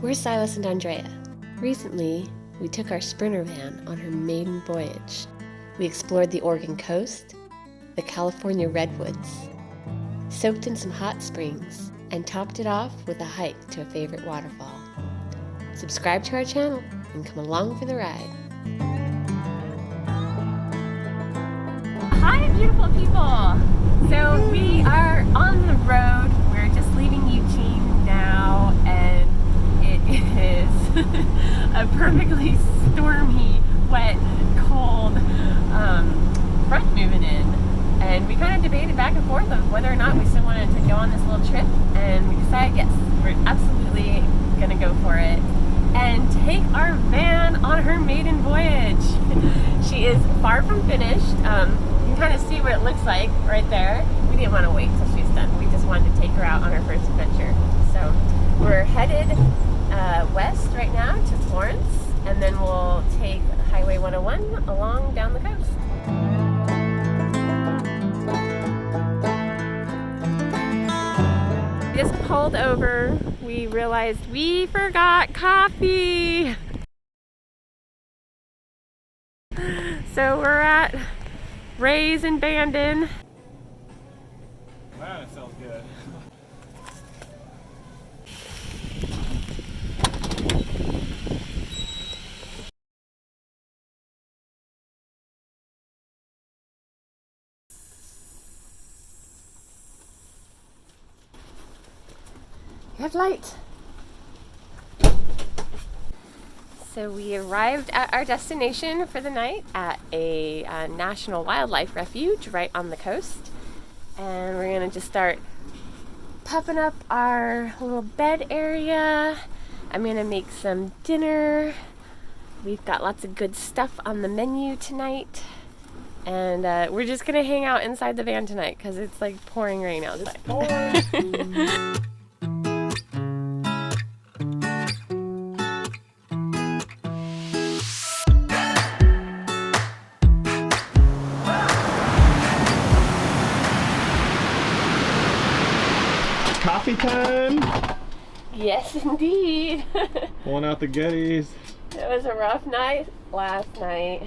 We're Silas and Andréa. Recently, we took our Sprinter van on her maiden voyage. We explored the Oregon coast, the California redwoods, soaked in some hot springs, and topped it off with a hike to a favorite waterfall. Subscribe to our channel and come along for the ride. Hi, beautiful people! So we are on the road. We're just leaving Eugene now, and it is a perfectly stormy, wet, cold front moving in. And we kind of debated back and forth of whether or not we still wanted to go on this little trip, and we decided yes, we're absolutely gonna go for it and take our van on her maiden voyage. She is far from finished. You can kind of see what it looks like right there. We didn't want to wait till she's done. We just wanted to take her out on her first adventure. So we're headed west right now to Florence, and then we'll take Highway 101 along down the coast. Just pulled over. We realized we forgot coffee. So we're at Ray's in Bandon. Wow, that sounds good. Headlight. So we arrived at our destination for the night at a national wildlife refuge right on the coast. And we're gonna just start puffing up our little bed area. I'm gonna make some dinner. We've got lots of good stuff on the menu tonight. And we're just gonna hang out inside the van tonight because it's like pouring rain outside. Coffee time! Yes, indeed. Pulling out the goodies. It was a rough night last night.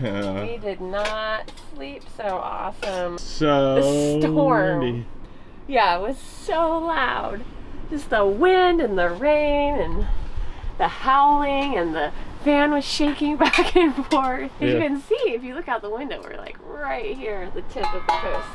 Yeah. We did not sleep so awesome. So the storm. windy. Yeah, it was so loud. Just the wind and the rain and the howling, and the van was shaking back and forth. As you can see, if you look out the window, we're like right here at the tip of the coast.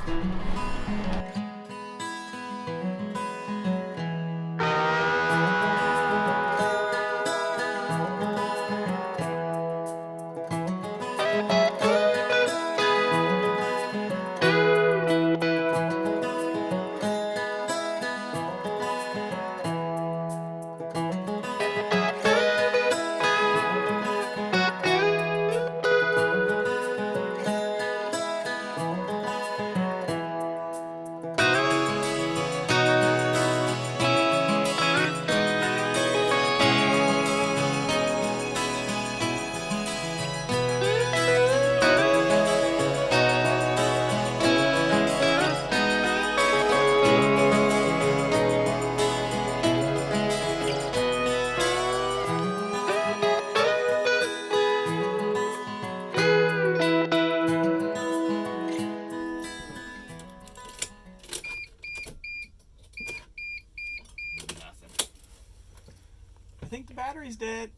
I think the battery's dead.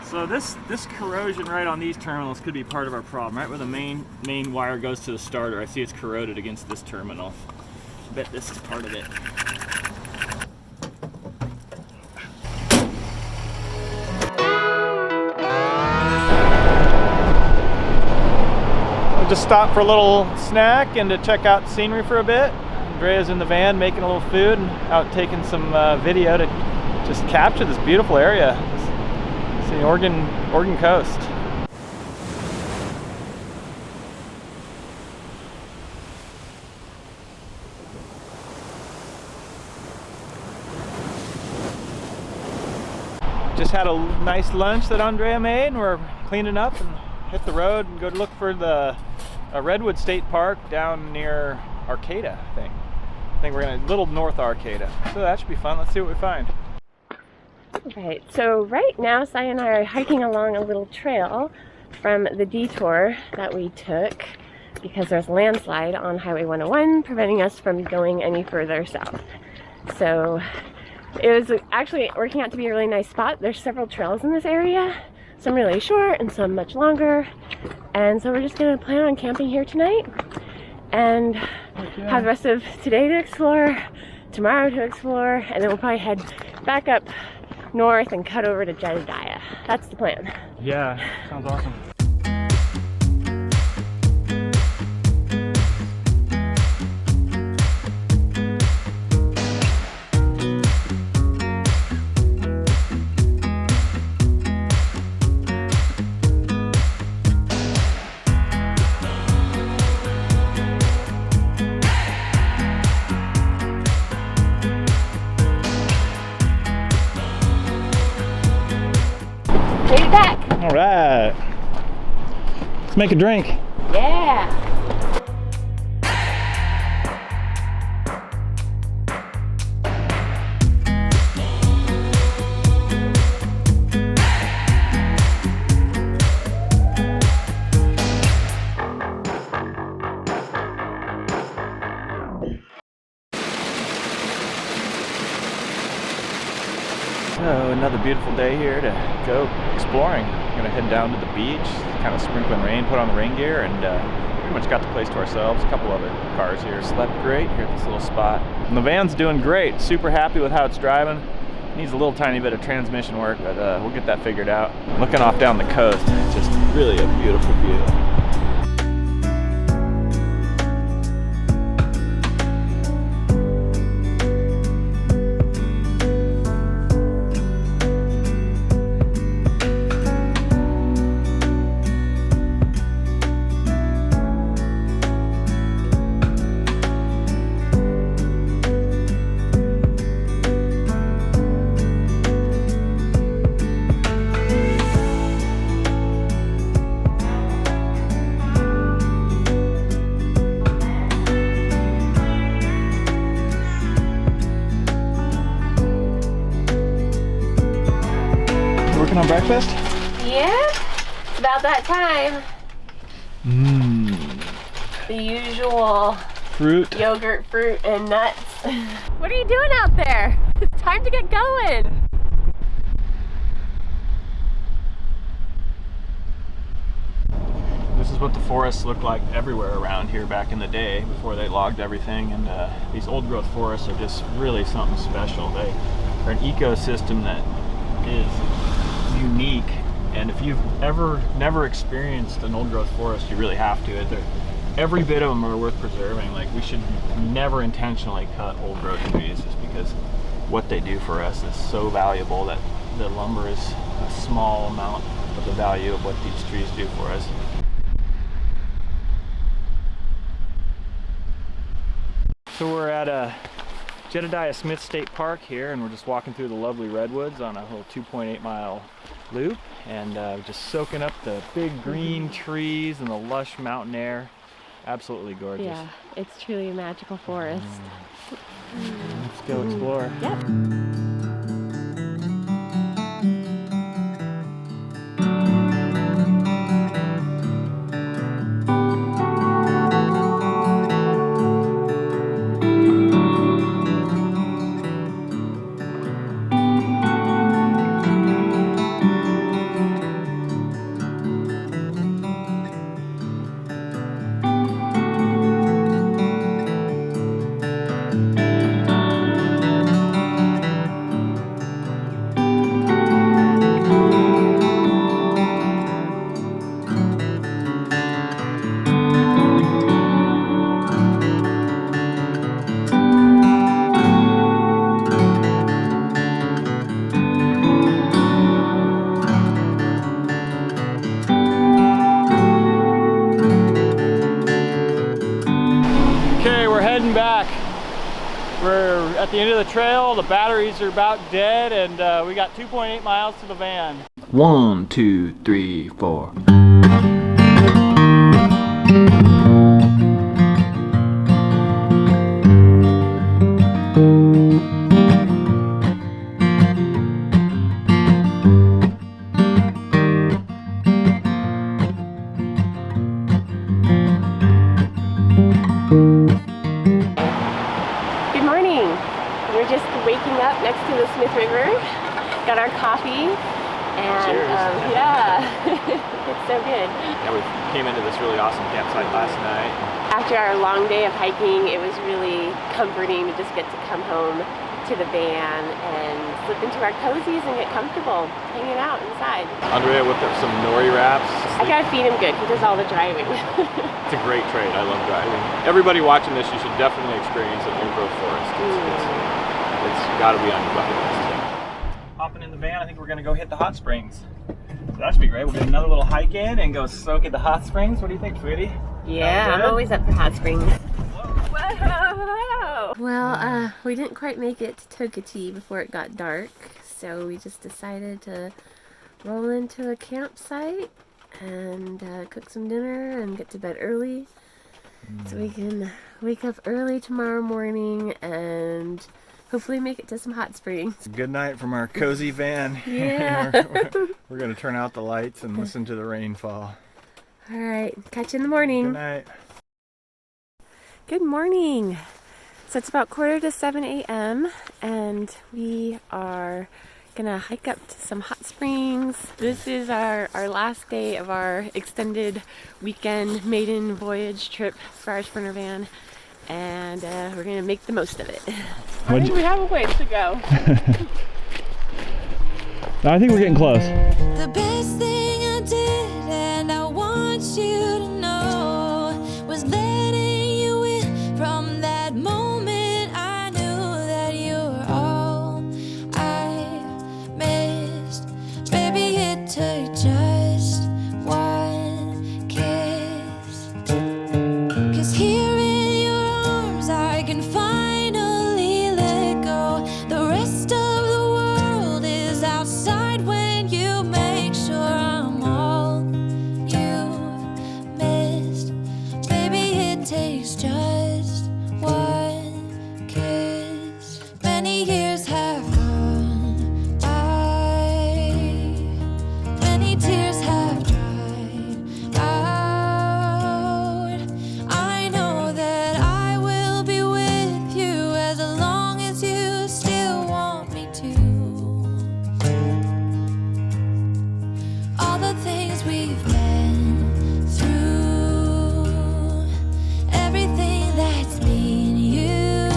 So this corrosion right on these terminals could be part of our problem. Right where the main wire goes to the starter, I see it's corroded against this terminal. I bet this is part of it. Just stopped for a little snack and to check out the scenery for a bit. Andrea's in the van making a little food and out taking some video to just capture this beautiful area. It's the Oregon coast. Just had a nice lunch that Andréa made, and we're cleaning up and hit the road and go to look for the a redwood state park down near Arcata, I think. I think we're gonna little north Arcata. So that should be fun. Let's see what we find. Okay, so right now Sai and I are hiking along a little trail from the detour that we took because there's a landslide on Highway 101 preventing us from going any further south. So it was actually working out to be a really nice spot. There's several trails in this area, some really short and some much longer. And so we're just gonna plan on camping here tonight and have the rest of today to explore, tomorrow to explore, and then we'll probably head back up north and cut over to Jedediah. That's the plan. Yeah, sounds awesome. Made it back. All right, let's make a drink. Yeah. So another beautiful day here to go exploring. We're gonna head down to the beach, kind of sprinkling rain, put on the rain gear, and pretty much got the place to ourselves. A couple other cars here. Slept great here at this little spot. And the van's doing great. Super happy with how it's driving. Needs a little tiny bit of transmission work, but we'll get that figured out. Looking off down the coast, it's just really a beautiful view. Working on breakfast? Yeah, it's about that time. The usual Fruit. yogurt, fruit, and nuts. What are you doing out there? It's time to get going. This is what the forests looked like everywhere around here back in the day before they logged everything, and these old growth forests are just really something special. They're an ecosystem that is unique, and if you've never experienced an old growth forest, you really have to. Every bit of them are worth preserving. Like, we should never intentionally cut old growth trees just because what they do for us is so valuable that the lumber is a small amount of the value of what these trees do for us. So we're at Jedediah Smith State Park here, and we're just walking through the lovely redwoods on a little 2.8 mile loop, and just soaking up the big green trees and the lush mountain air. Absolutely gorgeous. Yeah, it's truly a magical forest. Let's go explore. Yep. Back. We're at the end of the trail. The batteries are about dead, and we got 2.8 miles to the van. 1, 2, 3, 4. next to the Smith River. Got our coffee. And cheers. Yeah, it's so good. Yeah, we came into this really awesome campsite last night. After our long day of hiking, it was really comforting to just get to come home to the van and slip into our cozies and get comfortable hanging out inside. Andrea whipped up some nori wraps. I gotta feed him good. He does all the driving. It's a great trade. I love driving. Everybody watching this, you should definitely experience an old-growth forest. It's got to be on your bucket list. Hopping in the van, I think we're going to go hit the hot springs. So that should be great. We'll get another little hike in and go soak at the hot springs. What do you think, sweetie? Yeah, I'm always up for hot springs. Whoa! Well, we didn't quite make it to Tokatee before it got dark, so we just decided to roll into a campsite and cook some dinner and get to bed early so we can wake up early tomorrow morning and hopefully make it to some hot springs. Good night from our cozy van. Yeah. We're going to turn out the lights and listen to the rainfall. All right, catch you in the morning. Good night. Good morning. So it's about 6:45 a.m. and we are gonna hike up to some hot springs. This is our last day of our extended weekend maiden voyage trip for our Sprinter van, and we're gonna make the most of it. I think we have a ways to go. I think we're getting close. The best thing I did, and I want you to know, was letting you in. From that moment I knew that you were all I missed. Baby, it took just one kiss. 'Cause here in your arms I can finally let go. The rest of the world is outside when you make sure I'm all you've missed. Baby, it takes just one kiss. Many years have gone by, many tears have dried out. I know that I will be with you as long as you still want me to. All the things we've been through, everything that's been you,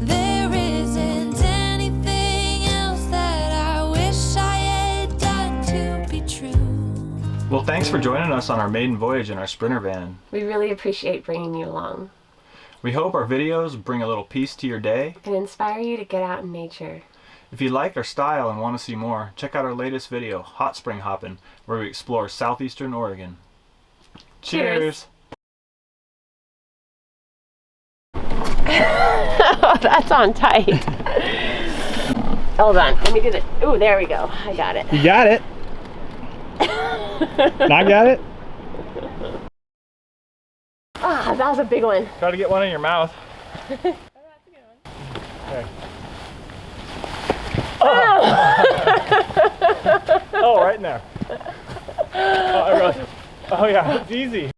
there isn't anything else that I wish I had done to be true. Well, thanks for joining us on our maiden voyage in our Sprinter van. We really appreciate bringing you along We hope our videos bring a little peace to your day. and inspire you to get out in nature. If you like our style and want to see more, check out our latest video, Hot Spring Hoppin', where we explore southeastern Oregon. Cheers. Cheers! That's on tight. Hold on, let me do it. Ooh, there we go. I got it. You got it! I got it? Ah, that was a big one. Try to get one in your mouth. Okay. Oh, right in there. Oh, yeah, it's easy.